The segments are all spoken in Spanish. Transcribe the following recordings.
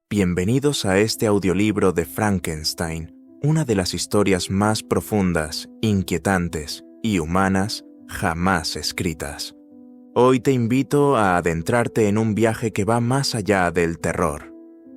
Bienvenidos a este audiolibro de Frankenstein, una de las historias más profundas, inquietantes y humanas jamás escritas. Hoy te invito a adentrarte en un viaje que va más allá del terror,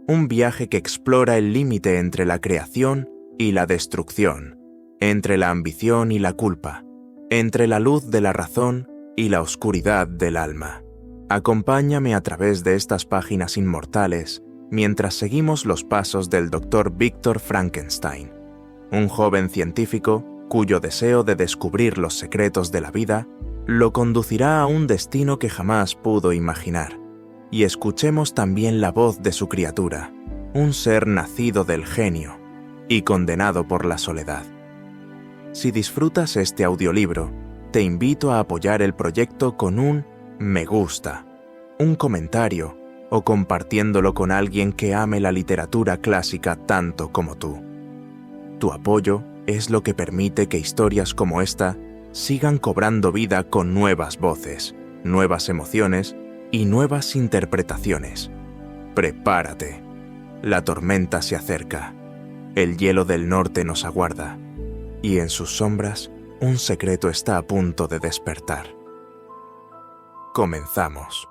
un viaje que explora el límite entre la creación y la destrucción, entre la ambición y la culpa, entre la luz de la razón y la oscuridad del alma. Acompáñame a través de estas páginas inmortales mientras seguimos los pasos del Dr. Victor Frankenstein, un joven científico cuyo deseo de descubrir los secretos de la vida lo conducirá a un destino que jamás pudo imaginar. Y escuchemos también la voz de su criatura, un ser nacido del genio y condenado por la soledad. Si disfrutas este audiolibro, te invito a apoyar el proyecto con un me gusta, un comentario o compartiéndolo con alguien que ame la literatura clásica tanto como tú. Tu apoyo es lo que permite que historias como esta sigan cobrando vida con nuevas voces, nuevas emociones y nuevas interpretaciones. Prepárate. La tormenta se acerca. El hielo del norte nos aguarda. Y en sus sombras, un secreto está a punto de despertar. Comenzamos.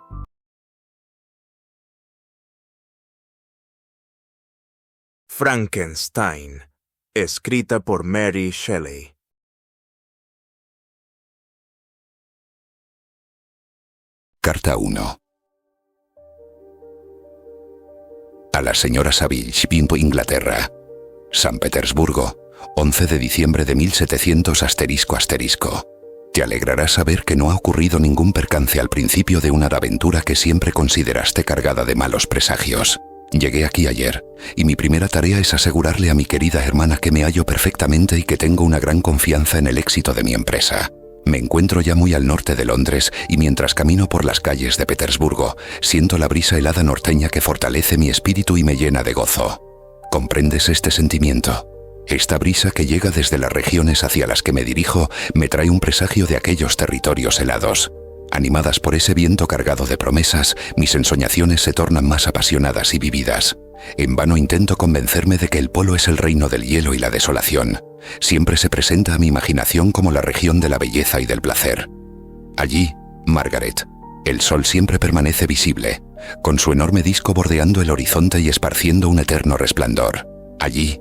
Frankenstein, escrita por Mary Shelley. Carta 1. A la señora Savage, Pimpo, Inglaterra. San Petersburgo, 11 de diciembre de 1700 ***. Te alegrará saber que no ha ocurrido ningún percance al principio de una aventura que siempre consideraste cargada de malos presagios. Llegué aquí ayer, y mi primera tarea es asegurarle a mi querida hermana que me hallo perfectamente y que tengo una gran confianza en el éxito de mi empresa. Me encuentro ya muy al norte de Londres y mientras camino por las calles de Petersburgo, siento la brisa helada norteña que fortalece mi espíritu y me llena de gozo. ¿Comprendes este sentimiento? Esta brisa que llega desde las regiones hacia las que me dirijo me trae un presagio de aquellos territorios helados. Animadas por ese viento cargado de promesas, mis ensoñaciones se tornan más apasionadas y vividas. En vano intento convencerme de que el polo es el reino del hielo y la desolación. Siempre se presenta a mi imaginación como la región de la belleza y del placer. Allí, Margaret, el sol siempre permanece visible, con su enorme disco bordeando el horizonte y esparciendo un eterno resplandor. Allí,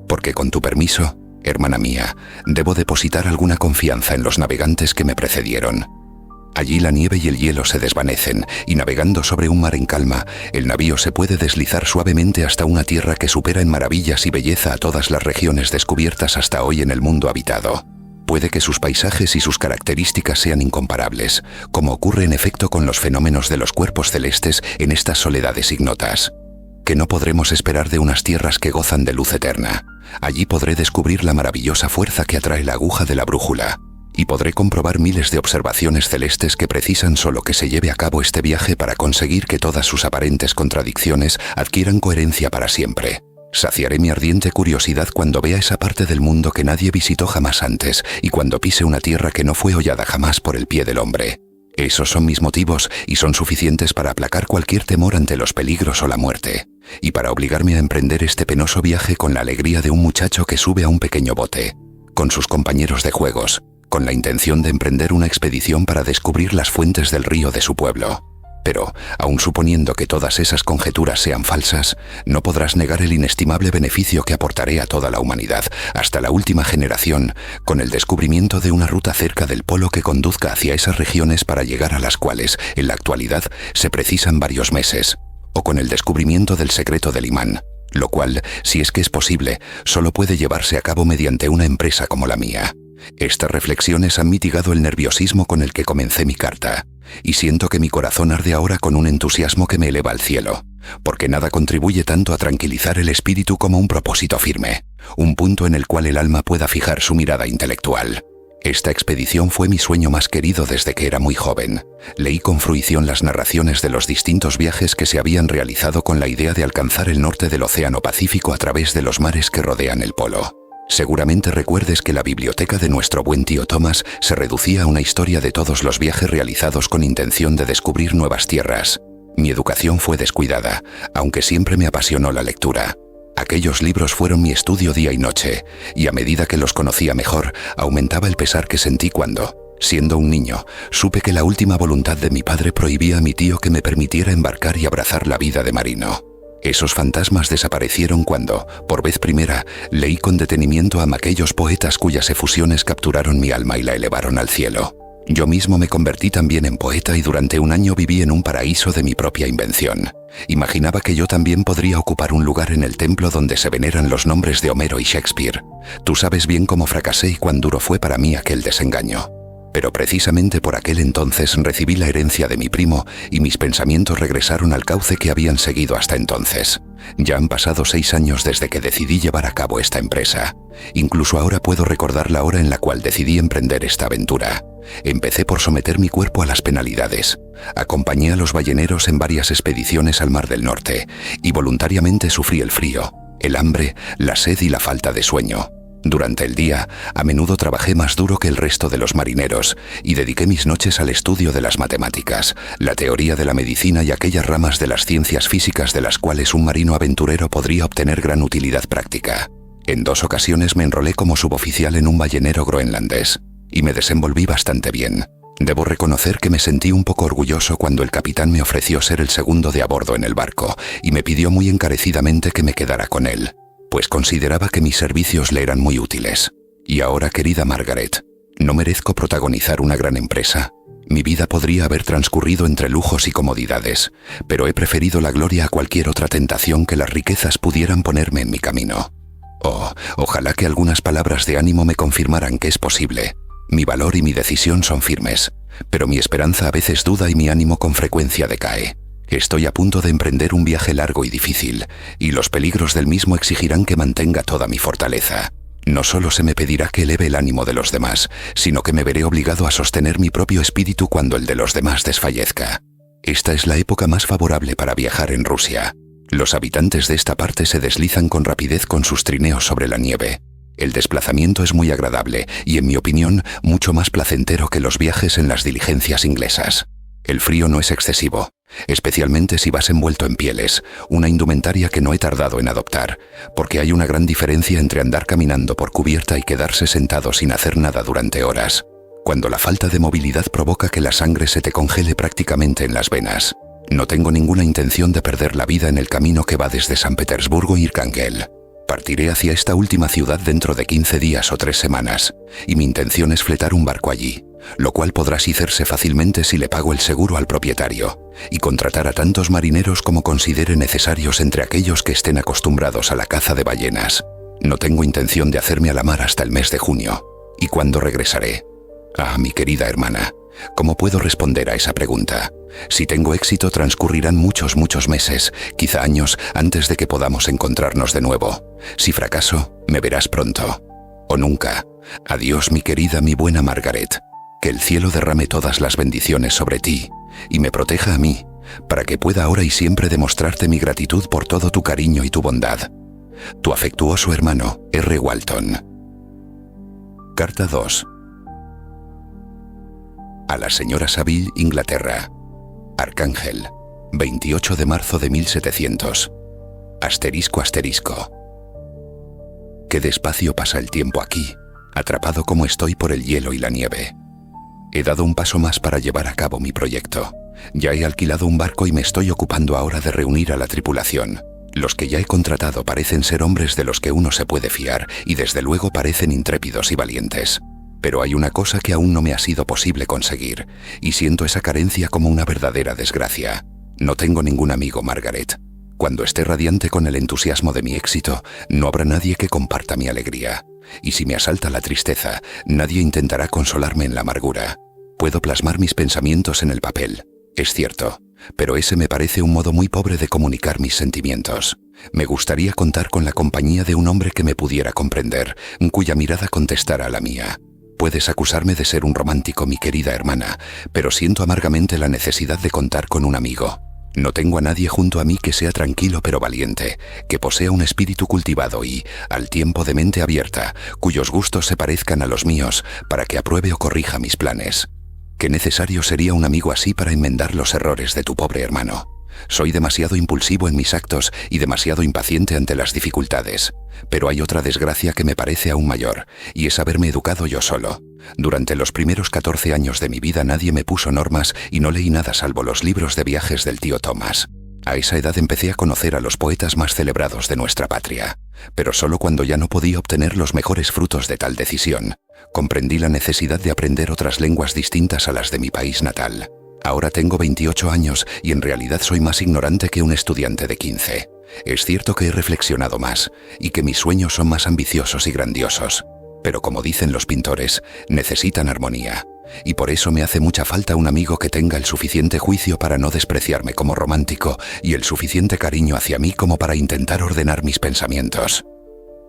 porque con tu permiso, hermana mía, debo depositar alguna confianza en los navegantes que me precedieron. Allí la nieve y el hielo se desvanecen, y navegando sobre un mar en calma, el navío se puede deslizar suavemente hasta una tierra que supera en maravillas y belleza a todas las regiones descubiertas hasta hoy en el mundo habitado. Puede que sus paisajes y sus características sean incomparables, como ocurre en efecto con los fenómenos de los cuerpos celestes en estas soledades ignotas. Que no podremos esperar de unas tierras que gozan de luz eterna. Allí podré descubrir la maravillosa fuerza que atrae la aguja de la brújula. Y podré comprobar miles de observaciones celestes que precisan solo que se lleve a cabo este viaje para conseguir que todas sus aparentes contradicciones adquieran coherencia para siempre. Saciaré mi ardiente curiosidad cuando vea esa parte del mundo que nadie visitó jamás antes y cuando pise una tierra que no fue hollada jamás por el pie del hombre. Esos son mis motivos y son suficientes para aplacar cualquier temor ante los peligros o la muerte, y para obligarme a emprender este penoso viaje con la alegría de un muchacho que sube a un pequeño bote, con sus compañeros de juegos, con la intención de emprender una expedición para descubrir las fuentes del río de su pueblo. Pero, aun suponiendo que todas esas conjeturas sean falsas, no podrás negar el inestimable beneficio que aportaré a toda la humanidad, hasta la última generación, con el descubrimiento de una ruta cerca del polo que conduzca hacia esas regiones para llegar a las cuales, en la actualidad, se precisan varios meses, o con el descubrimiento del secreto del imán, lo cual, si es que es posible, solo puede llevarse a cabo mediante una empresa como la mía. Estas reflexiones han mitigado el nerviosismo con el que comencé mi carta, y siento que mi corazón arde ahora con un entusiasmo que me eleva al cielo, porque nada contribuye tanto a tranquilizar el espíritu como un propósito firme, un punto en el cual el alma pueda fijar su mirada intelectual. Esta expedición fue mi sueño más querido desde que era muy joven. Leí con fruición las narraciones de los distintos viajes que se habían realizado con la idea de alcanzar el norte del Océano Pacífico a través de los mares que rodean el polo. Seguramente recuerdes que la biblioteca de nuestro buen tío Thomas se reducía a una historia de todos los viajes realizados con intención de descubrir nuevas tierras. Mi educación fue descuidada, aunque siempre me apasionó la lectura. Aquellos libros fueron mi estudio día y noche, y a medida que los conocía mejor, aumentaba el pesar que sentí cuando, siendo un niño, supe que la última voluntad de mi padre prohibía a mi tío que me permitiera embarcar y abrazar la vida de marino. Esos fantasmas desaparecieron cuando, por vez primera, leí con detenimiento a aquellos poetas cuyas efusiones capturaron mi alma y la elevaron al cielo. Yo mismo me convertí también en poeta y durante un año viví en un paraíso de mi propia invención. Imaginaba que yo también podría ocupar un lugar en el templo donde se veneran los nombres de Homero y Shakespeare. Tú sabes bien cómo fracasé y cuán duro fue para mí aquel desengaño. Pero precisamente por aquel entonces recibí la herencia de mi primo y mis pensamientos regresaron al cauce que habían seguido hasta entonces. Ya han pasado 6 años desde que decidí llevar a cabo esta empresa. Incluso ahora puedo recordar la hora en la cual decidí emprender esta aventura. Empecé por someter mi cuerpo a las penalidades. Acompañé a los balleneros en varias expediciones al Mar del Norte y voluntariamente sufrí el frío, el hambre, la sed y la falta de sueño. Durante el día, a menudo trabajé más duro que el resto de los marineros y dediqué mis noches al estudio de las matemáticas, la teoría de la medicina y aquellas ramas de las ciencias físicas de las cuales un marino aventurero podría obtener gran utilidad práctica. En 2 ocasiones me enrolé como suboficial en un ballenero groenlandés y me desenvolví bastante bien. Debo reconocer que me sentí un poco orgulloso cuando el capitán me ofreció ser el segundo de a bordo en el barco y me pidió muy encarecidamente que me quedara con él, pues consideraba que mis servicios le eran muy útiles. Y ahora, querida Margaret, ¿no merezco protagonizar una gran empresa? Mi vida podría haber transcurrido entre lujos y comodidades, pero he preferido la gloria a cualquier otra tentación que las riquezas pudieran ponerme en mi camino. Oh, ojalá que algunas palabras de ánimo me confirmaran que es posible. Mi valor y mi decisión son firmes, pero mi esperanza a veces duda y mi ánimo con frecuencia decae. Estoy a punto de emprender un viaje largo y difícil, y los peligros del mismo exigirán que mantenga toda mi fortaleza. No solo se me pedirá que eleve el ánimo de los demás, sino que me veré obligado a sostener mi propio espíritu cuando el de los demás desfallezca. Esta es la época más favorable para viajar en Rusia. Los habitantes de esta parte se deslizan con rapidez con sus trineos sobre la nieve. El desplazamiento es muy agradable y, en mi opinión, mucho más placentero que los viajes en las diligencias inglesas. El frío no es excesivo, especialmente si vas envuelto en pieles, una indumentaria que no he tardado en adoptar, porque hay una gran diferencia entre andar caminando por cubierta y quedarse sentado sin hacer nada durante horas, cuando la falta de movilidad provoca que la sangre se te congele prácticamente en las venas. No tengo ninguna intención de perder la vida en el camino que va desde San Petersburgo y Arkangel. Partiré hacia esta última ciudad dentro de 15 días o 3 semanas, y mi intención es fletar un barco allí, lo cual podrá hacerse fácilmente si le pago el seguro al propietario, y contratar a tantos marineros como considere necesarios entre aquellos que estén acostumbrados a la caza de ballenas. No tengo intención de hacerme a la mar hasta el mes de junio. ¿Y cuándo regresaré? Ah, mi querida hermana, ¿cómo puedo responder a esa pregunta? Si tengo éxito, transcurrirán muchos meses, quizá años, antes de que podamos encontrarnos de nuevo. Si fracaso, me verás pronto. O nunca. Adiós, mi querida, mi buena Margaret. Que el cielo derrame todas las bendiciones sobre ti y me proteja a mí, para que pueda ahora y siempre demostrarte mi gratitud por todo tu cariño y tu bondad. Tu afectuoso hermano, R. Walton. Carta 2. A la señora Saville, Inglaterra. Arcángel, 28 de marzo de 1700. Asterisco. Qué despacio pasa el tiempo aquí, atrapado como estoy por el hielo y la nieve. He dado un paso más para llevar a cabo mi proyecto. Ya he alquilado un barco y me estoy ocupando ahora de reunir a la tripulación. Los que ya he contratado parecen ser hombres de los que uno se puede fiar y desde luego parecen intrépidos y valientes. Pero hay una cosa que aún no me ha sido posible conseguir, y siento esa carencia como una verdadera desgracia. No tengo ningún amigo, Margaret. Cuando esté radiante con el entusiasmo de mi éxito, no habrá nadie que comparta mi alegría. Y si me asalta la tristeza, nadie intentará consolarme en la amargura. Puedo plasmar mis pensamientos en el papel, es cierto, pero ese me parece un modo muy pobre de comunicar mis sentimientos. Me gustaría contar con la compañía de un hombre que me pudiera comprender, cuya mirada contestara a la mía. Puedes acusarme de ser un romántico, mi querida hermana, pero siento amargamente la necesidad de contar con un amigo. No tengo a nadie junto a mí que sea tranquilo pero valiente, que posea un espíritu cultivado y, al tiempo, de mente abierta, cuyos gustos se parezcan a los míos, para que apruebe o corrija mis planes. Qué necesario sería un amigo así para enmendar los errores de tu pobre hermano. Soy demasiado impulsivo en mis actos y demasiado impaciente ante las dificultades. Pero hay otra desgracia que me parece aún mayor, y es haberme educado yo solo. Durante los primeros 14 años de mi vida nadie me puso normas y no leí nada salvo los libros de viajes del tío Thomas. A esa edad empecé a conocer a los poetas más celebrados de nuestra patria, pero solo cuando ya no podía obtener los mejores frutos de tal decisión, comprendí la necesidad de aprender otras lenguas distintas a las de mi país natal. Ahora tengo 28 años y en realidad soy más ignorante que un estudiante de 15. Es cierto que he reflexionado más y que mis sueños son más ambiciosos y grandiosos, pero como dicen los pintores, necesitan armonía. Y por eso me hace mucha falta un amigo que tenga el suficiente juicio para no despreciarme como romántico y el suficiente cariño hacia mí como para intentar ordenar mis pensamientos.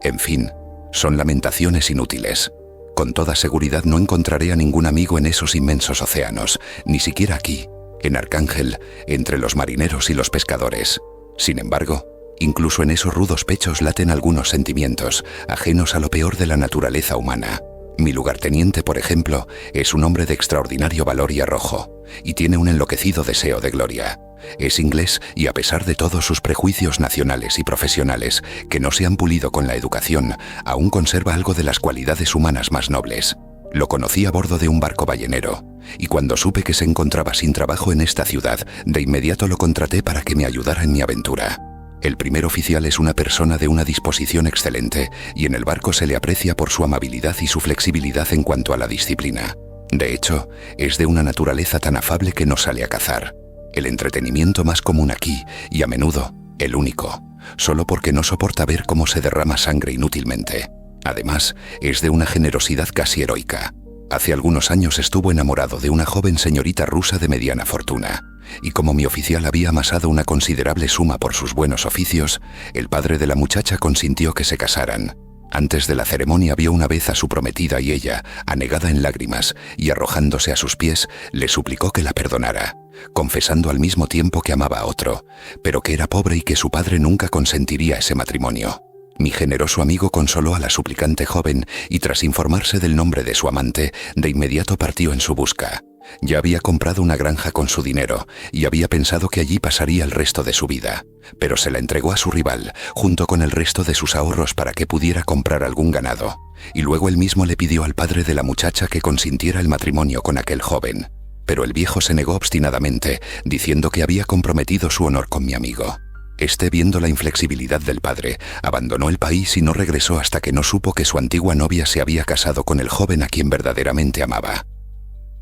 En fin, son lamentaciones inútiles. Con toda seguridad no encontraré a ningún amigo en esos inmensos océanos, ni siquiera aquí, en Arcángel, entre los marineros y los pescadores. Sin embargo, incluso en esos rudos pechos laten algunos sentimientos, ajenos a lo peor de la naturaleza humana. Mi lugarteniente, por ejemplo, es un hombre de extraordinario valor y arrojo, y tiene un enloquecido deseo de gloria. Es inglés y a pesar de todos sus prejuicios nacionales y profesionales, que no se han pulido con la educación, aún conserva algo de las cualidades humanas más nobles. Lo conocí a bordo de un barco ballenero, y cuando supe que se encontraba sin trabajo en esta ciudad, de inmediato lo contraté para que me ayudara en mi aventura. El primer oficial es una persona de una disposición excelente y en el barco se le aprecia por su amabilidad y su flexibilidad en cuanto a la disciplina. De hecho, es de una naturaleza tan afable que no sale a cazar. El entretenimiento más común aquí, y a menudo, el único, solo porque no soporta ver cómo se derrama sangre inútilmente. Además, es de una generosidad casi heroica. Hace algunos años estuvo enamorado de una joven señorita rusa de mediana fortuna, y como mi oficial había amasado una considerable suma por sus buenos oficios, el padre de la muchacha consintió que se casaran. Antes de la ceremonia vio una vez a su prometida y ella, anegada en lágrimas y arrojándose a sus pies, le suplicó que la perdonara, confesando al mismo tiempo que amaba a otro, pero que era pobre y que su padre nunca consentiría ese matrimonio. Mi generoso amigo consoló a la suplicante joven y tras informarse del nombre de su amante, de inmediato partió en su busca. Ya había comprado una granja con su dinero y había pensado que allí pasaría el resto de su vida, pero se la entregó a su rival, junto con el resto de sus ahorros para que pudiera comprar algún ganado, y luego él mismo le pidió al padre de la muchacha que consintiera el matrimonio con aquel joven. Pero el viejo se negó obstinadamente, diciendo que había comprometido su honor con mi amigo. Este, viendo la inflexibilidad del padre, abandonó el país y no regresó hasta que no supo que su antigua novia se había casado con el joven a quien verdaderamente amaba.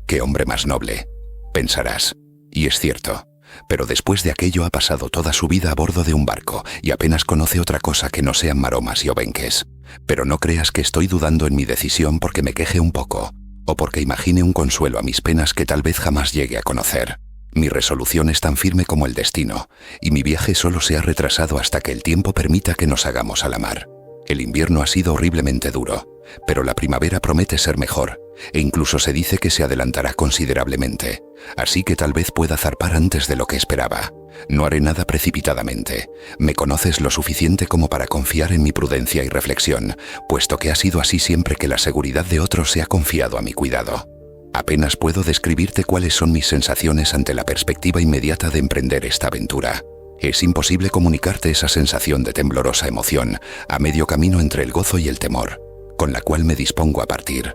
¡Qué hombre más noble!, pensarás. Y es cierto, pero después de aquello ha pasado toda su vida a bordo de un barco y apenas conoce otra cosa que no sean maromas y obenques. Pero no creas que estoy dudando en mi decisión porque me queje un poco, o porque imagine un consuelo a mis penas que tal vez jamás llegue a conocer. Mi resolución es tan firme como el destino, y mi viaje solo se ha retrasado hasta que el tiempo permita que nos hagamos a la mar. El invierno ha sido horriblemente duro, pero la primavera promete ser mejor, e incluso se dice que se adelantará considerablemente, así que tal vez pueda zarpar antes de lo que esperaba. No haré nada precipitadamente. Me conoces lo suficiente como para confiar en mi prudencia y reflexión, puesto que ha sido así siempre que la seguridad de otros se ha confiado a mi cuidado. Apenas puedo describirte cuáles son mis sensaciones ante la perspectiva inmediata de emprender esta aventura. Es imposible comunicarte esa sensación de temblorosa emoción, a medio camino entre el gozo y el temor, con la cual me dispongo a partir.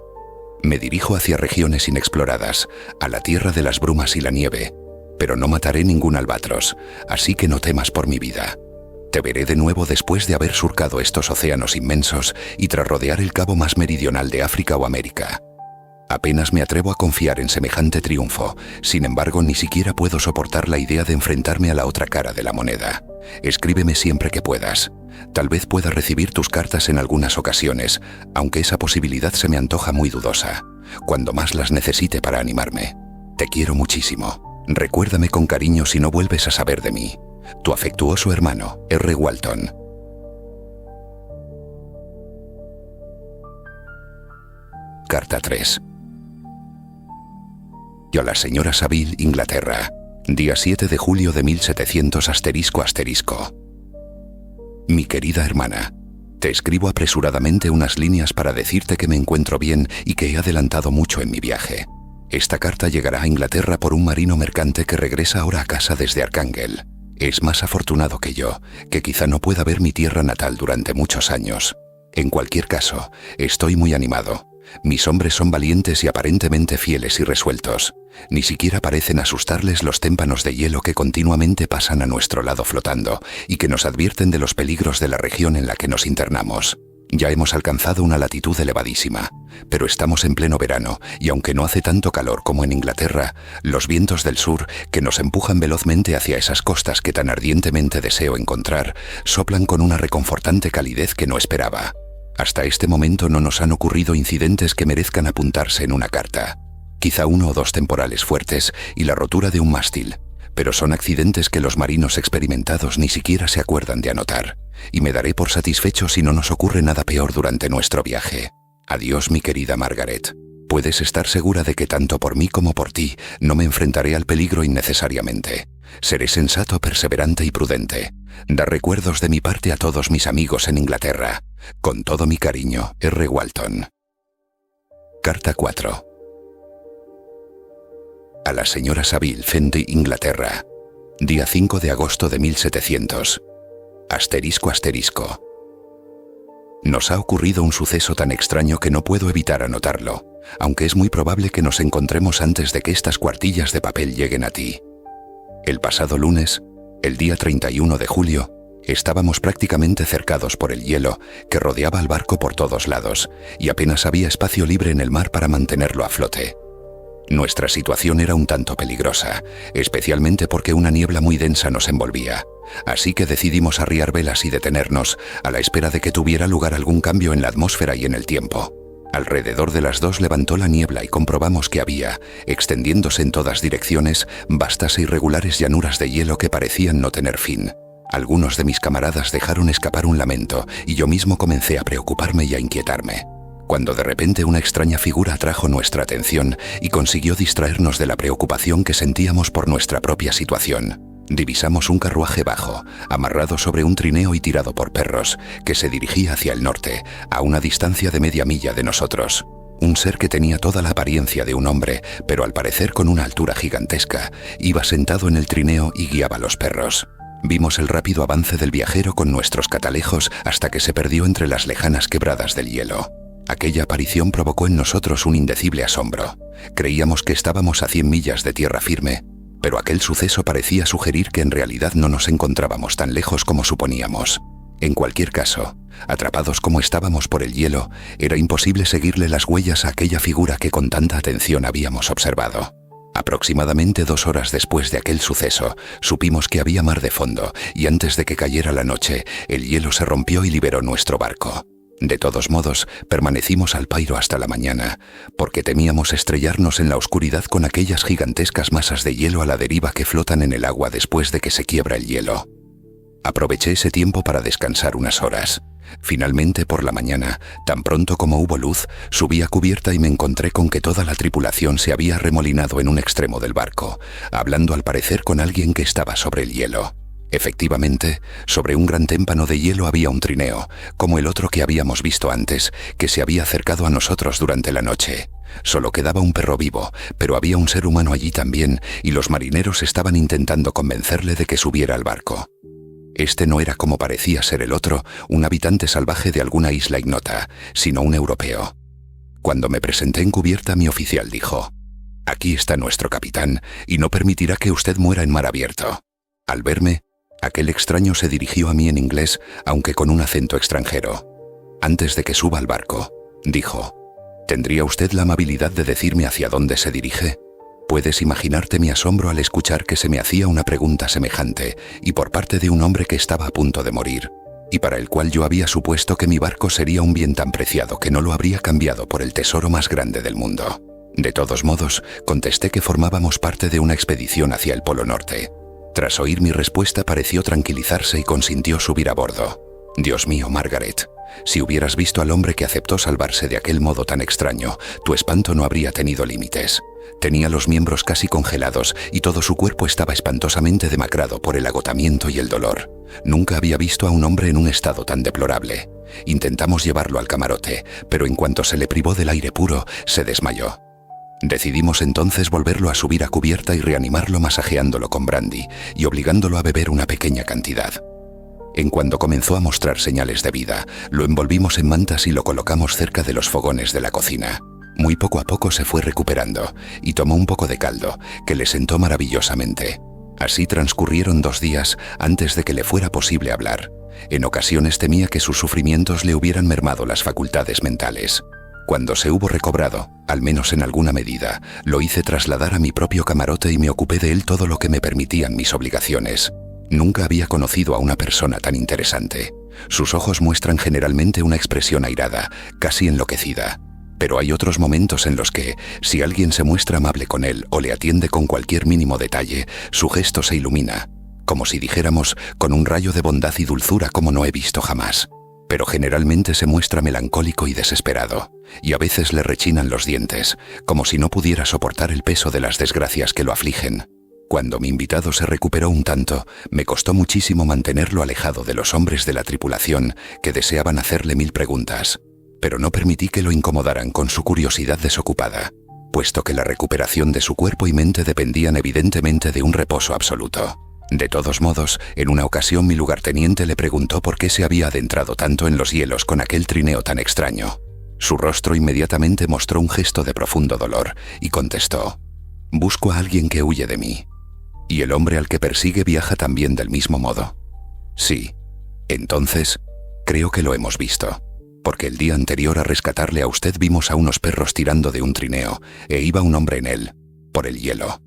Me dirijo hacia regiones inexploradas, a la tierra de las brumas y la nieve, pero no mataré ningún albatros, así que no temas por mi vida. Te veré de nuevo después de haber surcado estos océanos inmensos y tras rodear el cabo más meridional de África o América. Apenas me atrevo a confiar en semejante triunfo, sin embargo ni siquiera puedo soportar la idea de enfrentarme a la otra cara de la moneda. Escríbeme siempre que puedas. Tal vez pueda recibir tus cartas en algunas ocasiones, aunque esa posibilidad se me antoja muy dudosa, cuando más las necesite para animarme. Te quiero muchísimo. Recuérdame con cariño si no vuelves a saber de mí. Tu afectuoso hermano, R. Walton. Carta 3. Y a la señora Saville, Inglaterra, día 7 de julio de 1700 ***. Mi querida hermana, te escribo apresuradamente unas líneas para decirte que me encuentro bien y que he adelantado mucho en mi viaje. Esta carta llegará a Inglaterra por un marino mercante que regresa ahora a casa desde Arcángel. Es más afortunado que yo, que quizá no pueda ver mi tierra natal durante muchos años. En cualquier caso, estoy muy animado. Mis hombres son valientes y aparentemente fieles y resueltos. Ni siquiera parecen asustarles los témpanos de hielo que continuamente pasan a nuestro lado flotando y que nos advierten de los peligros de la región en la que nos internamos. Ya hemos alcanzado una latitud elevadísima, pero estamos en pleno verano y aunque no hace tanto calor como en Inglaterra, los vientos del sur, que nos empujan velozmente hacia esas costas que tan ardientemente deseo encontrar, soplan con una reconfortante calidez que no esperaba. Hasta este momento no nos han ocurrido incidentes que merezcan apuntarse en una carta. Quizá 1 o 2 temporales fuertes y la rotura de un mástil, pero son accidentes que los marinos experimentados ni siquiera se acuerdan de anotar, y me daré por satisfecho si no nos ocurre nada peor durante nuestro viaje. Adiós, mi querida Margaret. Puedes estar segura de que tanto por mí como por ti no me enfrentaré al peligro innecesariamente. Seré sensato, perseverante y prudente. Da recuerdos de mi parte a todos mis amigos en Inglaterra. Con todo mi cariño, R. Walton. Carta 4. A la señora Saville, Fenty, Inglaterra. Día 5 de agosto de 1700. *****. Nos ha ocurrido un suceso tan extraño que no puedo evitar anotarlo, aunque es muy probable que nos encontremos antes de que estas cuartillas de papel lleguen a ti. El pasado lunes, el día 31 de julio, estábamos prácticamente cercados por el hielo que rodeaba al barco por todos lados y apenas había espacio libre en el mar para mantenerlo a flote. Nuestra situación era un tanto peligrosa, especialmente porque una niebla muy densa nos envolvía, así que decidimos arriar velas y detenernos a la espera de que tuviera lugar algún cambio en la atmósfera y en el tiempo. Alrededor de las 2 levantó la niebla y comprobamos que había, extendiéndose en todas direcciones, vastas e irregulares llanuras de hielo que parecían no tener fin. Algunos de mis camaradas dejaron escapar un lamento y yo mismo comencé a preocuparme y a inquietarme, cuando de repente una extraña figura atrajo nuestra atención y consiguió distraernos de la preocupación que sentíamos por nuestra propia situación. Divisamos un carruaje bajo, amarrado sobre un trineo y tirado por perros, que se dirigía hacia el norte, a una distancia de media milla de nosotros. Un ser que tenía toda la apariencia de un hombre, pero al parecer con una altura gigantesca, iba sentado en el trineo y guiaba a los perros. Vimos el rápido avance del viajero con nuestros catalejos hasta que se perdió entre las lejanas quebradas del hielo. Aquella aparición provocó en nosotros un indecible asombro. Creíamos que estábamos a 100 millas de tierra firme, pero aquel suceso parecía sugerir que en realidad no nos encontrábamos tan lejos como suponíamos. En cualquier caso, atrapados como estábamos por el hielo, era imposible seguirle las huellas a aquella figura que con tanta atención habíamos observado. Aproximadamente 2 horas después de aquel suceso, supimos que había mar de fondo y antes de que cayera la noche, el hielo se rompió y liberó nuestro barco. De todos modos, permanecimos al pairo hasta la mañana, porque temíamos estrellarnos en la oscuridad con aquellas gigantescas masas de hielo a la deriva que flotan en el agua después de que se quiebra el hielo. Aproveché ese tiempo para descansar unas horas. Finalmente, por la mañana, tan pronto como hubo luz, subí a cubierta y me encontré con que toda la tripulación se había arremolinado en un extremo del barco, hablando al parecer con alguien que estaba sobre el hielo. Efectivamente, sobre un gran témpano de hielo había un trineo, como el otro que habíamos visto antes, que se había acercado a nosotros durante la noche. Solo quedaba un perro vivo, pero había un ser humano allí también, y los marineros estaban intentando convencerle de que subiera al barco. Este no era, como parecía ser el otro, un habitante salvaje de alguna isla ignota, sino un europeo. Cuando me presenté en cubierta, mi oficial dijo: «Aquí está nuestro capitán, y no permitirá que usted muera en mar abierto». Al verme, aquel extraño se dirigió a mí en inglés, aunque con un acento extranjero. «Antes de que suba al barco», dijo, «¿tendría usted la amabilidad de decirme hacia dónde se dirige?» Puedes imaginarte mi asombro al escuchar que se me hacía una pregunta semejante, y por parte de un hombre que estaba a punto de morir, y para el cual yo había supuesto que mi barco sería un bien tan preciado que no lo habría cambiado por el tesoro más grande del mundo. De todos modos, contesté que formábamos parte de una expedición hacia el Polo Norte. Tras oír mi respuesta pareció tranquilizarse y consintió subir a bordo. Dios mío, Margaret, si hubieras visto al hombre que aceptó salvarse de aquel modo tan extraño, tu espanto no habría tenido límites. Tenía los miembros casi congelados y todo su cuerpo estaba espantosamente demacrado por el agotamiento y el dolor. Nunca había visto a un hombre en un estado tan deplorable. Intentamos llevarlo al camarote, pero en cuanto se le privó del aire puro, se desmayó. Decidimos entonces volverlo a subir a cubierta y reanimarlo masajeándolo con brandy y obligándolo a beber una pequeña cantidad. En cuanto comenzó a mostrar señales de vida, lo envolvimos en mantas y lo colocamos cerca de los fogones de la cocina. Muy poco a poco se fue recuperando y tomó un poco de caldo, que le sentó maravillosamente. Así transcurrieron 2 días antes de que le fuera posible hablar. En ocasiones temía que sus sufrimientos le hubieran mermado las facultades mentales. Cuando se hubo recobrado, al menos en alguna medida, lo hice trasladar a mi propio camarote y me ocupé de él todo lo que me permitían mis obligaciones. Nunca había conocido a una persona tan interesante. Sus ojos muestran generalmente una expresión airada, casi enloquecida. Pero hay otros momentos en los que, si alguien se muestra amable con él o le atiende con cualquier mínimo detalle, su gesto se ilumina, como si dijéramos, con un rayo de bondad y dulzura como no he visto jamás. Pero generalmente se muestra melancólico y desesperado, y a veces le rechinan los dientes, como si no pudiera soportar el peso de las desgracias que lo afligen. Cuando mi invitado se recuperó un tanto, me costó muchísimo mantenerlo alejado de los hombres de la tripulación que deseaban hacerle 1000 preguntas, pero no permití que lo incomodaran con su curiosidad desocupada, puesto que la recuperación de su cuerpo y mente dependían evidentemente de un reposo absoluto. De todos modos, en una ocasión mi lugarteniente le preguntó por qué se había adentrado tanto en los hielos con aquel trineo tan extraño. Su rostro inmediatamente mostró un gesto de profundo dolor y contestó: «Busco a alguien que huye de mí. ¿Y el hombre al que persigue viaja también del mismo modo?» «Sí». «Entonces, creo que lo hemos visto, porque el día anterior a rescatarle a usted vimos a unos perros tirando de un trineo e iba un hombre en él, por el hielo».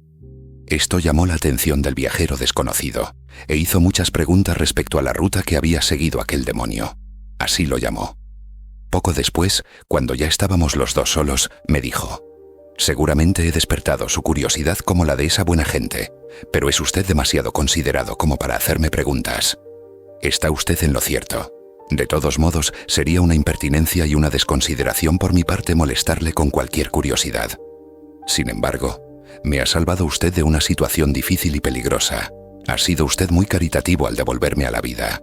Esto llamó la atención del viajero desconocido, e hizo muchas preguntas respecto a la ruta que había seguido aquel demonio. Así lo llamó. Poco después, cuando ya estábamos los dos solos, me dijo: «Seguramente he despertado su curiosidad como la de esa buena gente, pero es usted demasiado considerado como para hacerme preguntas. Está usted en lo cierto. De todos modos, sería una impertinencia y una desconsideración por mi parte molestarle con cualquier curiosidad. Sin embargo, me ha salvado usted de una situación difícil y peligrosa. Ha sido usted muy caritativo al devolverme a la vida».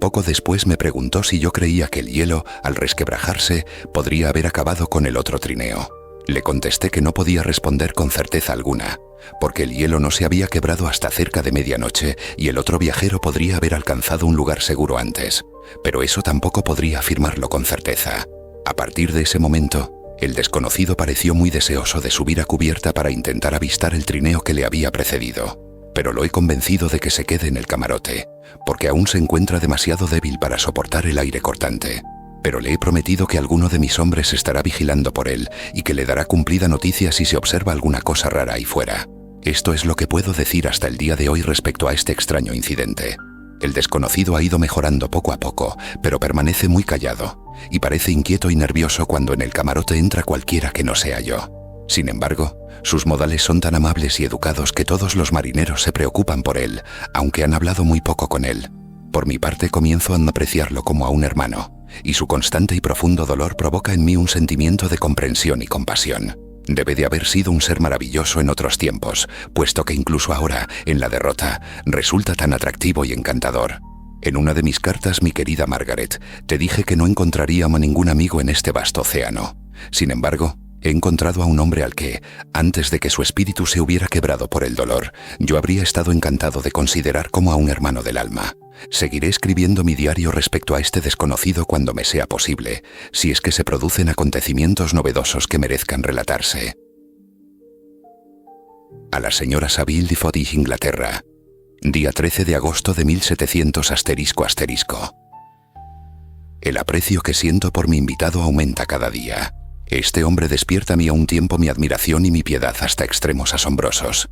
Poco después me preguntó si yo creía que el hielo, al resquebrajarse, podría haber acabado con el otro trineo. Le contesté que no podía responder con certeza alguna, porque el hielo no se había quebrado hasta cerca de medianoche y el otro viajero podría haber alcanzado un lugar seguro antes, pero eso tampoco podría afirmarlo con certeza. A partir de ese momento, el desconocido pareció muy deseoso de subir a cubierta para intentar avistar el trineo que le había precedido, pero lo he convencido de que se quede en el camarote, porque aún se encuentra demasiado débil para soportar el aire cortante. Pero le he prometido que alguno de mis hombres estará vigilando por él y que le dará cumplida noticia si se observa alguna cosa rara ahí fuera. Esto es lo que puedo decir hasta el día de hoy respecto a este extraño incidente. El desconocido ha ido mejorando poco a poco, pero permanece muy callado, y parece inquieto y nervioso cuando en el camarote entra cualquiera que no sea yo. Sin embargo, sus modales son tan amables y educados que todos los marineros se preocupan por él, aunque han hablado muy poco con él. Por mi parte comienzo a apreciarlo como a un hermano, y su constante y profundo dolor provoca en mí un sentimiento de comprensión y compasión. Debe de haber sido un ser maravilloso en otros tiempos, puesto que incluso ahora, en la derrota, resulta tan atractivo y encantador. En una de mis cartas, mi querida Margaret, te dije que no encontraría a ningún amigo en este vasto océano. Sin embargo, he encontrado a un hombre al que, antes de que su espíritu se hubiera quebrado por el dolor, yo habría estado encantado de considerar como a un hermano del alma. Seguiré escribiendo mi diario respecto a este desconocido cuando me sea posible, si es que se producen acontecimientos novedosos que merezcan relatarse. A la señora Saville de Foddy, Inglaterra. Día 13 de agosto de 1700 ***. El aprecio que siento por mi invitado aumenta cada día. Este hombre despierta a mí a un tiempo mi admiración y mi piedad hasta extremos asombrosos.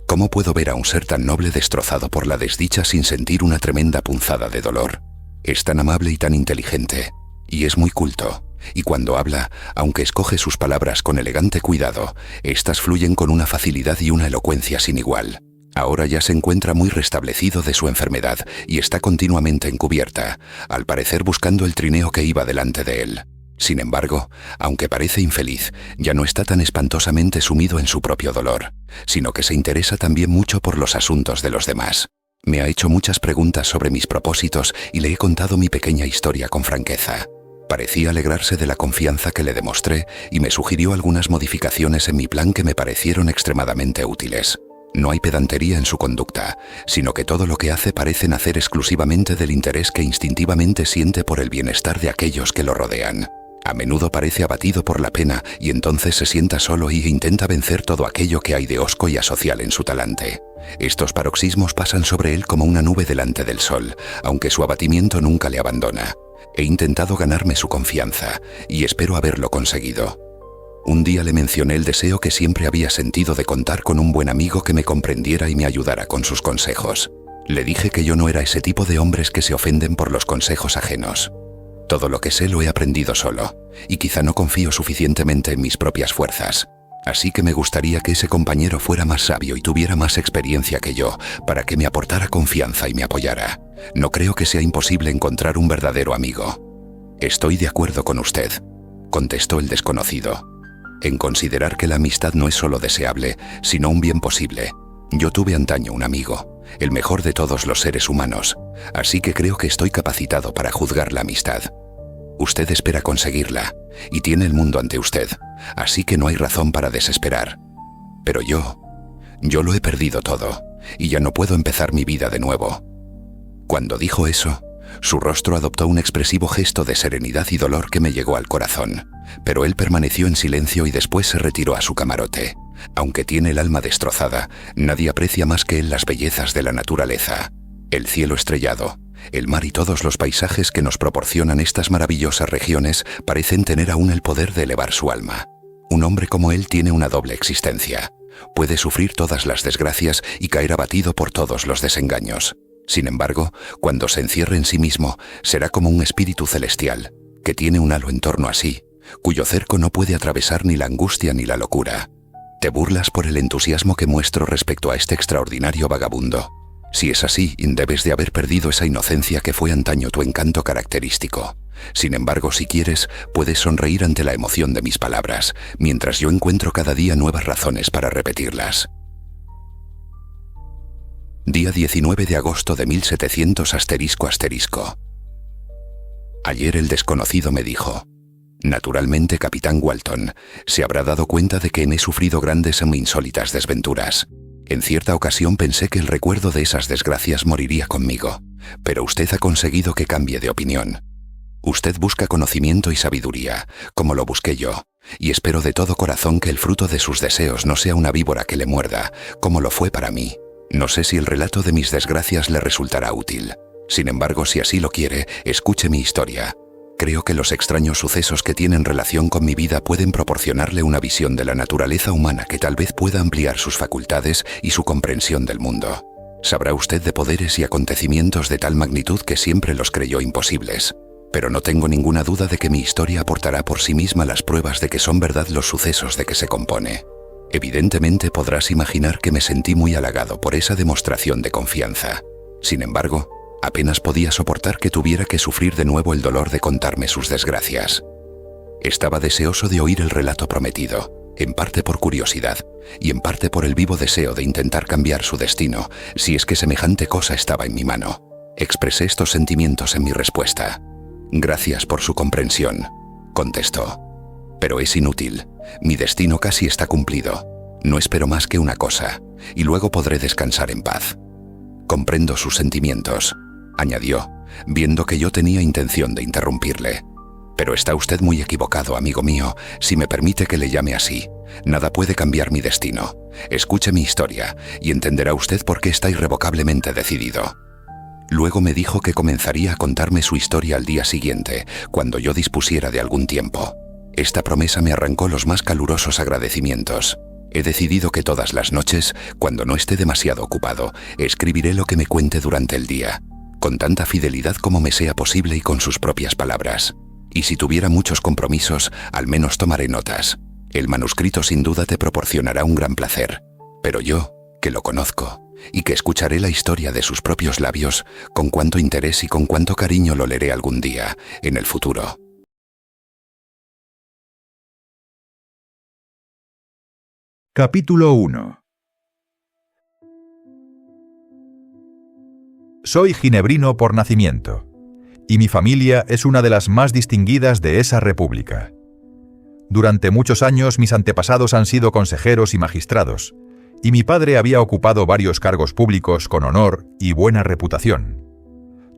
¿Cómo puedo ver a un ser tan noble destrozado por la desdicha sin sentir una tremenda punzada de dolor? Es tan amable y tan inteligente, y es muy culto, y cuando habla, aunque escoge sus palabras con elegante cuidado, éstas fluyen con una facilidad y una elocuencia sin igual. Ahora ya se encuentra muy restablecido de su enfermedad y está continuamente en cubierta, al parecer buscando el trineo que iba delante de él. Sin embargo, aunque parece infeliz, ya no está tan espantosamente sumido en su propio dolor, sino que se interesa también mucho por los asuntos de los demás. Me ha hecho muchas preguntas sobre mis propósitos y le he contado mi pequeña historia con franqueza. Parecía alegrarse de la confianza que le demostré y me sugirió algunas modificaciones en mi plan que me parecieron extremadamente útiles. No hay pedantería en su conducta, sino que todo lo que hace parece nacer exclusivamente del interés que instintivamente siente por el bienestar de aquellos que lo rodean. A menudo parece abatido por la pena y entonces se sienta solo y intenta vencer todo aquello que hay de hosco y asocial en su talante. Estos paroxismos pasan sobre él como una nube delante del sol, aunque su abatimiento nunca le abandona. He intentado ganarme su confianza y espero haberlo conseguido. Un día le mencioné el deseo que siempre había sentido de contar con un buen amigo que me comprendiera y me ayudara con sus consejos. Le dije que yo no era ese tipo de hombres que se ofenden por los consejos ajenos. Todo lo que sé lo he aprendido solo, y quizá no confío suficientemente en mis propias fuerzas. Así que me gustaría que ese compañero fuera más sabio y tuviera más experiencia que yo, para que me aportara confianza y me apoyara. No creo que sea imposible encontrar un verdadero amigo. Estoy de acuerdo con usted, contestó el desconocido, en considerar que la amistad no es solo deseable, sino un bien posible. Yo tuve antaño un amigo, el mejor de todos los seres humanos, así que creo que estoy capacitado para juzgar la amistad. Usted espera conseguirla, y tiene el mundo ante usted, así que no hay razón para desesperar. Pero yo lo he perdido todo, y ya no puedo empezar mi vida de nuevo. Cuando dijo eso, su rostro adoptó un expresivo gesto de serenidad y dolor que me llegó al corazón, pero él permaneció en silencio y después se retiró a su camarote. Aunque tiene el alma destrozada, nadie aprecia más que él las bellezas de la naturaleza. El cielo estrellado, el mar y todos los paisajes que nos proporcionan estas maravillosas regiones parecen tener aún el poder de elevar su alma. Un hombre como él tiene una doble existencia. Puede sufrir todas las desgracias y caer abatido por todos los desengaños. Sin embargo, cuando se encierre en sí mismo, será como un espíritu celestial, que tiene un halo en torno a sí, cuyo cerco no puede atravesar ni la angustia ni la locura. Te burlas por el entusiasmo que muestro respecto a este extraordinario vagabundo. Si es así, debes de haber perdido esa inocencia que fue antaño tu encanto característico. Sin embargo, si quieres, puedes sonreír ante la emoción de mis palabras, mientras yo encuentro cada día nuevas razones para repetirlas. Día 19 de agosto de 1700 ***. Ayer el desconocido me dijo: naturalmente, capitán Walton, se habrá dado cuenta de que he sufrido grandes e insólitas desventuras. En cierta ocasión pensé que el recuerdo de esas desgracias moriría conmigo, pero usted ha conseguido que cambie de opinión. Usted busca conocimiento y sabiduría, como lo busqué yo, y espero de todo corazón que el fruto de sus deseos no sea una víbora que le muerda, como lo fue para mí. No sé si el relato de mis desgracias le resultará útil. Sin embargo, si así lo quiere, escuche mi historia. Creo que los extraños sucesos que tienen relación con mi vida pueden proporcionarle una visión de la naturaleza humana que tal vez pueda ampliar sus facultades y su comprensión del mundo. Sabrá usted de poderes y acontecimientos de tal magnitud que siempre los creyó imposibles. Pero no tengo ninguna duda de que mi historia aportará por sí misma las pruebas de que son verdad los sucesos de que se compone. Evidentemente podrás imaginar que me sentí muy halagado por esa demostración de confianza. Sin embargo, apenas podía soportar que tuviera que sufrir de nuevo el dolor de contarme sus desgracias. Estaba deseoso de oír el relato prometido, en parte por curiosidad y en parte por el vivo deseo de intentar cambiar su destino, si es que semejante cosa estaba en mi mano. Expresé estos sentimientos en mi respuesta. «Gracias por su comprensión», contestó. «Pero es inútil. Mi destino casi está cumplido. No espero más que una cosa, y luego podré descansar en paz». «Comprendo sus sentimientos», añadió, viendo que yo tenía intención de interrumpirle. «Pero está usted muy equivocado, amigo mío, si me permite que le llame así. Nada puede cambiar mi destino. Escuche mi historia, y entenderá usted por qué está irrevocablemente decidido». Luego me dijo que comenzaría a contarme su historia al día siguiente, cuando yo dispusiera de algún tiempo. Esta promesa me arrancó los más calurosos agradecimientos. He decidido que todas las noches, cuando no esté demasiado ocupado, escribiré lo que me cuente durante el día, con tanta fidelidad como me sea posible y con sus propias palabras. Y si tuviera muchos compromisos, al menos tomaré notas. El manuscrito sin duda te proporcionará un gran placer. Pero yo, que lo conozco, y que escucharé la historia de sus propios labios, con cuánto interés y con cuánto cariño lo leeré algún día, en el futuro. Capítulo 1. Soy ginebrino por nacimiento. y mi familia es una de las más distinguidas de esa república. Durante muchos años mis antepasados han sido consejeros y magistrados, y mi padre había ocupado varios cargos públicos con honor y buena reputación.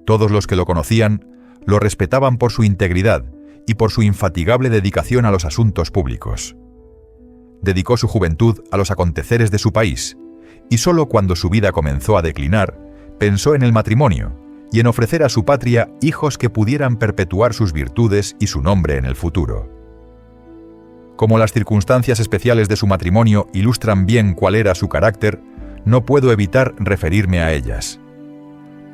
Todos los que lo conocían lo respetaban por su integridad y por su infatigable dedicación a los asuntos públicos. Dedicó su juventud a los aconteceres de su país, y solo cuando su vida comenzó a declinar, pensó en el matrimonio y en ofrecer a su patria hijos que pudieran perpetuar sus virtudes y su nombre en el futuro. Como las circunstancias especiales de su matrimonio ilustran bien cuál era su carácter, no puedo evitar referirme a ellas.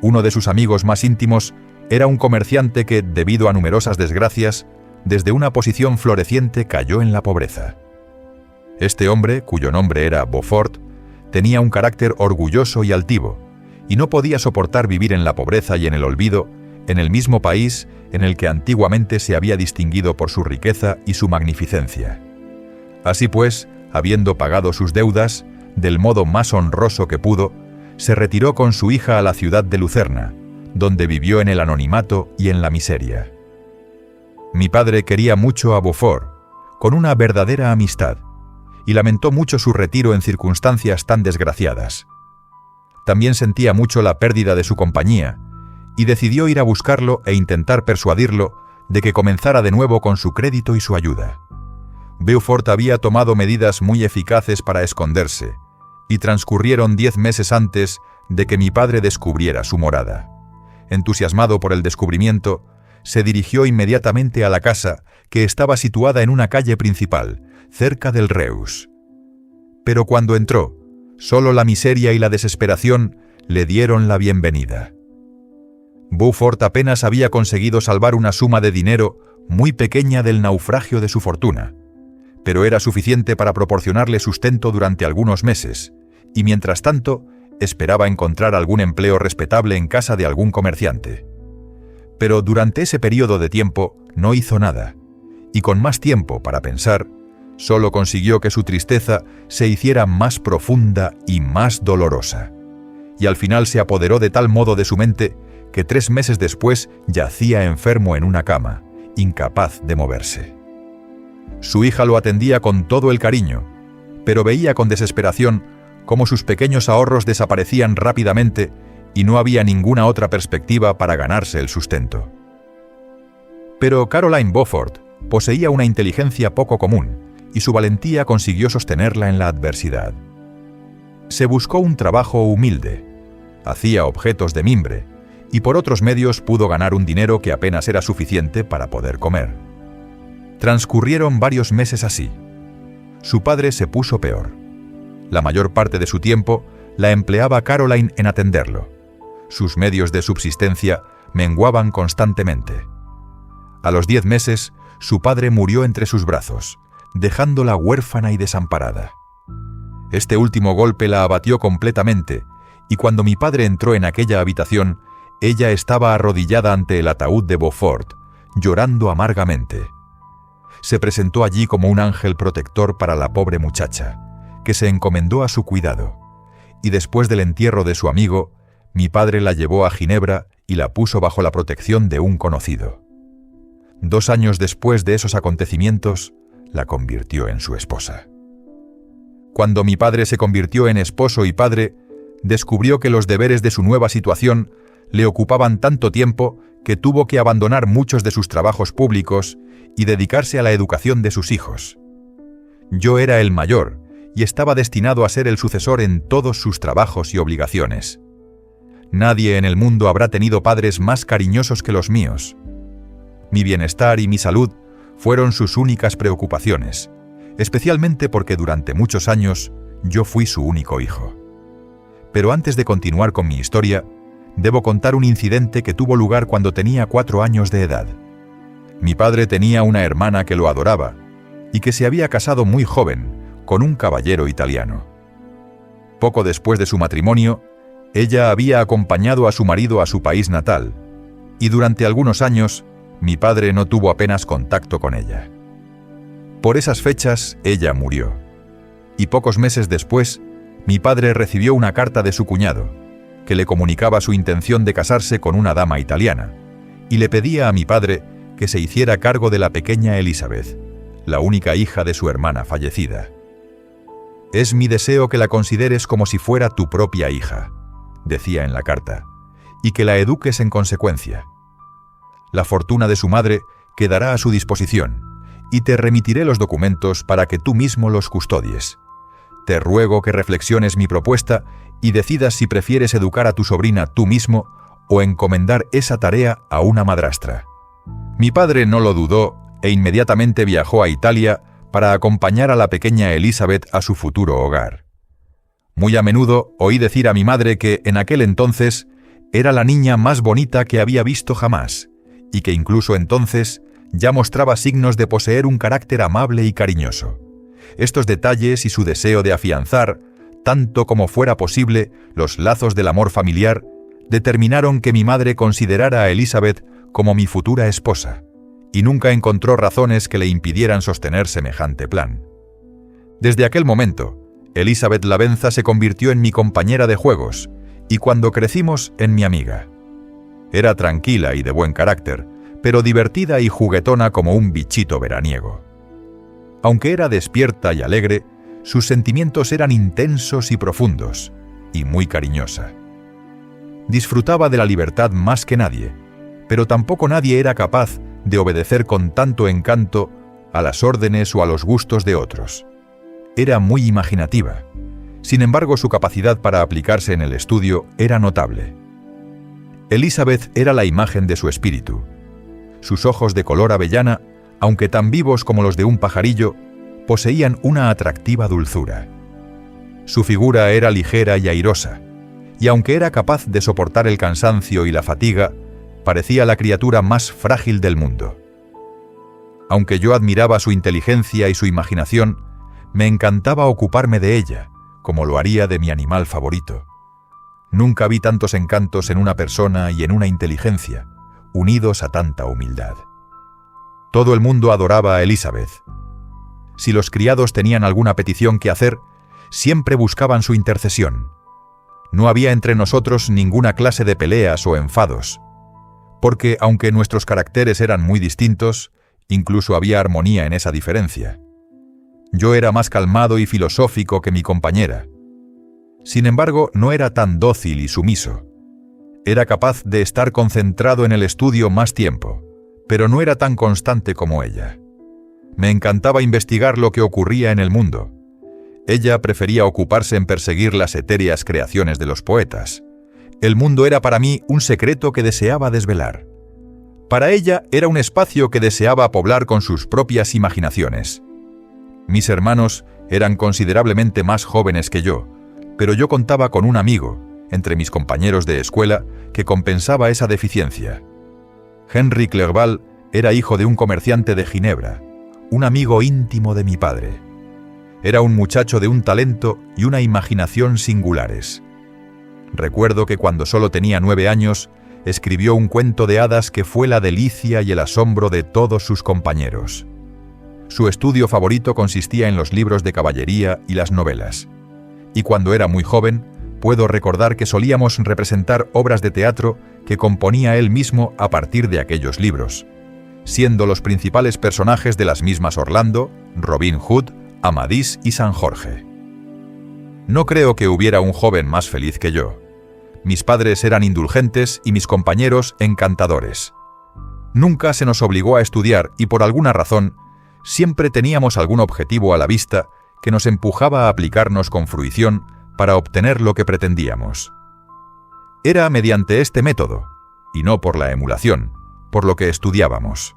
Uno de sus amigos más íntimos era un comerciante que, debido a numerosas desgracias, desde una posición floreciente cayó en la pobreza. Este hombre, cuyo nombre era Beaufort, tenía un carácter orgulloso y altivo, y no podía soportar vivir en la pobreza y en el olvido, en el mismo país en el que antiguamente se había distinguido por su riqueza y su magnificencia. Así pues, habiendo pagado sus deudas, del modo más honroso que pudo, se retiró con su hija a la ciudad de Lucerna, donde vivió en el anonimato y en la miseria. Mi padre quería mucho a Beaufort, con una verdadera amistad, y lamentó mucho su retiro en circunstancias tan desgraciadas. También sentía mucho la pérdida de su compañía, y decidió ir a buscarlo e intentar persuadirlo de que comenzara de nuevo con su crédito y su ayuda. Beaufort había tomado medidas muy eficaces para esconderse, y transcurrieron 10 meses antes de que mi padre descubriera su morada. Entusiasmado por el descubrimiento, se dirigió inmediatamente a la casa, que estaba situada en una calle principal, cerca del Reus. Pero cuando entró, solo la miseria y la desesperación le dieron la bienvenida. Beaufort apenas había conseguido salvar una suma de dinero muy pequeña del naufragio de su fortuna, pero era suficiente para proporcionarle sustento durante algunos meses, y mientras tanto esperaba encontrar algún empleo respetable en casa de algún comerciante. Pero durante ese periodo de tiempo no hizo nada, y con más tiempo para pensar, solo consiguió que su tristeza se hiciera más profunda y más dolorosa, y al final se apoderó de tal modo de su mente que 3 meses después yacía enfermo en una cama, incapaz de moverse. Su hija lo atendía con todo el cariño, pero veía con desesperación cómo sus pequeños ahorros desaparecían rápidamente y no había ninguna otra perspectiva para ganarse el sustento. Pero Caroline Beaufort poseía una inteligencia poco común, y su valentía consiguió sostenerla en la adversidad. Se buscó un trabajo humilde, hacía objetos de mimbre, y por otros medios pudo ganar un dinero que apenas era suficiente para poder comer. Transcurrieron varios meses así. Su padre se puso peor. La mayor parte de su tiempo la empleaba Caroline en atenderlo. Sus medios de subsistencia menguaban constantemente. A los 10 meses, su padre murió entre sus brazos, dejándola huérfana y desamparada. Este último golpe la abatió completamente, y cuando mi padre entró en aquella habitación, ella estaba arrodillada ante el ataúd de Beaufort, llorando amargamente. Se presentó allí como un ángel protector para la pobre muchacha, que se encomendó a su cuidado, y después del entierro de su amigo, mi padre la llevó a Ginebra y la puso bajo la protección de un conocido. 2 años después de esos acontecimientos, la convirtió en su esposa. Cuando mi padre se convirtió en esposo y padre, descubrió que los deberes de su nueva situación le ocupaban tanto tiempo que tuvo que abandonar muchos de sus trabajos públicos y dedicarse a la educación de sus hijos. Yo era el mayor y estaba destinado a ser el sucesor en todos sus trabajos y obligaciones. Nadie en el mundo habrá tenido padres más cariñosos que los míos. Mi bienestar y mi salud fueron sus únicas preocupaciones, especialmente porque durante muchos años yo fui su único hijo. Pero antes de continuar con mi historia, debo contar un incidente que tuvo lugar cuando tenía 4 años de edad. Mi padre tenía una hermana que lo adoraba y que se había casado muy joven con un caballero italiano. Poco después de su matrimonio, ella había acompañado a su marido a su país natal, y durante algunos años mi padre no tuvo apenas contacto con ella. Por esas fechas, ella murió, y pocos meses después, mi padre recibió una carta de su cuñado, que le comunicaba su intención de casarse con una dama italiana, y le pedía a mi padre que se hiciera cargo de la pequeña Elizabeth, la única hija de su hermana fallecida. «Es mi deseo que la consideres como si fuera tu propia hija», decía en la carta, «y que la eduques en consecuencia. La fortuna de su madre quedará a su disposición, y te remitiré los documentos para que tú mismo los custodies. Te ruego que reflexiones mi propuesta y decidas si prefieres educar a tu sobrina tú mismo o encomendar esa tarea a una madrastra». Mi padre no lo dudó e inmediatamente viajó a Italia para acompañar a la pequeña Elizabeth a su futuro hogar. Muy a menudo oí decir a mi madre que, en aquel entonces, era la niña más bonita que había visto jamás, y que incluso entonces ya mostraba signos de poseer un carácter amable y cariñoso. Estos detalles y su deseo de afianzar, tanto como fuera posible, los lazos del amor familiar, determinaron que mi madre considerara a Elizabeth como mi futura esposa, y nunca encontró razones que le impidieran sostener semejante plan. Desde aquel momento, Elizabeth Lavenza se convirtió en mi compañera de juegos, y cuando crecimos, en mi amiga. Era tranquila y de buen carácter, pero divertida y juguetona como un bichito veraniego. Aunque era despierta y alegre, sus sentimientos eran intensos y profundos, y muy cariñosa. Disfrutaba de la libertad más que nadie, pero tampoco nadie era capaz de obedecer con tanto encanto a las órdenes o a los gustos de otros. Era muy imaginativa. Sin embargo, su capacidad para aplicarse en el estudio era notable. Elizabeth era la imagen de su espíritu. Sus ojos de color avellana, aunque tan vivos como los de un pajarillo, poseían una atractiva dulzura. Su figura era ligera y airosa, y aunque era capaz de soportar el cansancio y la fatiga, parecía la criatura más frágil del mundo. Aunque yo admiraba su inteligencia y su imaginación, me encantaba ocuparme de ella, como lo haría de mi animal favorito. Nunca vi tantos encantos en una persona y en una inteligencia, unidos a tanta humildad. Todo el mundo adoraba a Elizabeth. Si los criados tenían alguna petición que hacer, siempre buscaban su intercesión. No había entre nosotros ninguna clase de peleas o enfados, porque, aunque nuestros caracteres eran muy distintos, incluso había armonía en esa diferencia. Yo era más calmado y filosófico que mi compañera. Sin embargo, no era tan dócil y sumiso. Era capaz de estar concentrado en el estudio más tiempo, pero no era tan constante como ella. Me encantaba investigar lo que ocurría en el mundo. Ella prefería ocuparse en perseguir las etéreas creaciones de los poetas. El mundo era para mí un secreto que deseaba desvelar. Para ella era un espacio que deseaba poblar con sus propias imaginaciones. Mis hermanos eran considerablemente más jóvenes que yo, pero yo contaba con un amigo, entre mis compañeros de escuela, que compensaba esa deficiencia. Henry Clerval era hijo de un comerciante de Ginebra, un amigo íntimo de mi padre. Era un muchacho de un talento y una imaginación singulares. Recuerdo que cuando solo tenía 9 años, escribió un cuento de hadas que fue la delicia y el asombro de todos sus compañeros. Su estudio favorito consistía en los libros de caballería y las novelas. Y cuando era muy joven, puedo recordar que solíamos representar obras de teatro que componía él mismo a partir de aquellos libros, siendo los principales personajes de las mismas Orlando, Robin Hood, Amadís y San Jorge. No creo que hubiera un joven más feliz que yo. Mis padres eran indulgentes y mis compañeros encantadores. Nunca se nos obligó a estudiar y por alguna razón siempre teníamos algún objetivo a la vista que nos empujaba a aplicarnos con fruición para obtener lo que pretendíamos. Era mediante este método, y no por la emulación, por lo que estudiábamos.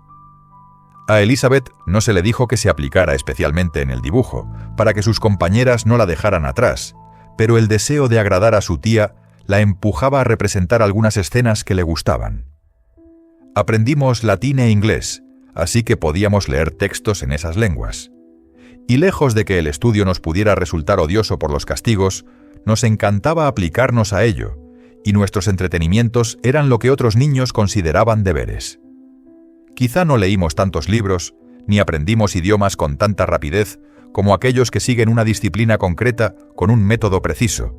A Elizabeth no se le dijo que se aplicara especialmente en el dibujo, para que sus compañeras no la dejaran atrás, pero el deseo de agradar a su tía la empujaba a representar algunas escenas que le gustaban. Aprendimos latín e inglés, así que podíamos leer textos en esas lenguas. Y lejos de que el estudio nos pudiera resultar odioso por los castigos, nos encantaba aplicarnos a ello, y nuestros entretenimientos eran lo que otros niños consideraban deberes. Quizá no leímos tantos libros, ni aprendimos idiomas con tanta rapidez como aquellos que siguen una disciplina concreta con un método preciso,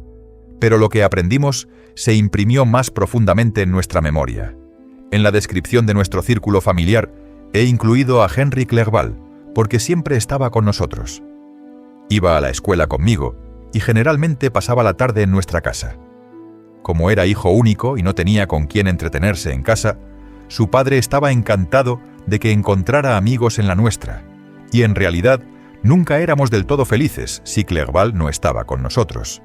pero lo que aprendimos se imprimió más profundamente en nuestra memoria, En la descripción de nuestro círculo familiar he incluido a Henry Clerval, porque siempre estaba con nosotros. Iba a la escuela conmigo y generalmente pasaba la tarde en nuestra casa. Como era hijo único y no tenía con quién entretenerse en casa, su padre estaba encantado de que encontrara amigos en la nuestra, y en realidad nunca éramos del todo felices si Clerval no estaba con nosotros.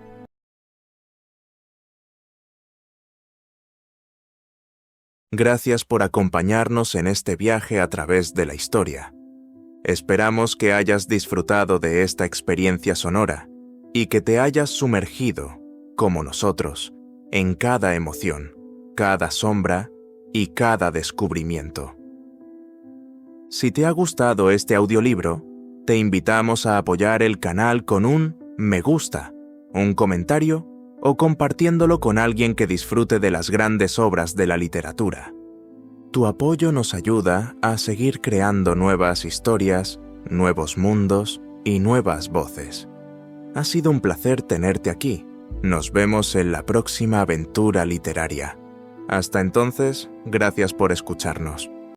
Gracias por acompañarnos en este viaje a través de la historia. Esperamos que hayas disfrutado de esta experiencia sonora y que te hayas sumergido, como nosotros, en cada emoción, cada sombra y cada descubrimiento. Si te ha gustado este audiolibro, te invitamos a apoyar el canal con un me gusta, un comentario o compartiéndolo con alguien que disfrute de las grandes obras de la literatura. Tu apoyo nos ayuda a seguir creando nuevas historias, nuevos mundos y nuevas voces. Ha sido un placer tenerte aquí. Nos vemos en la próxima aventura literaria. Hasta entonces, gracias por escucharnos.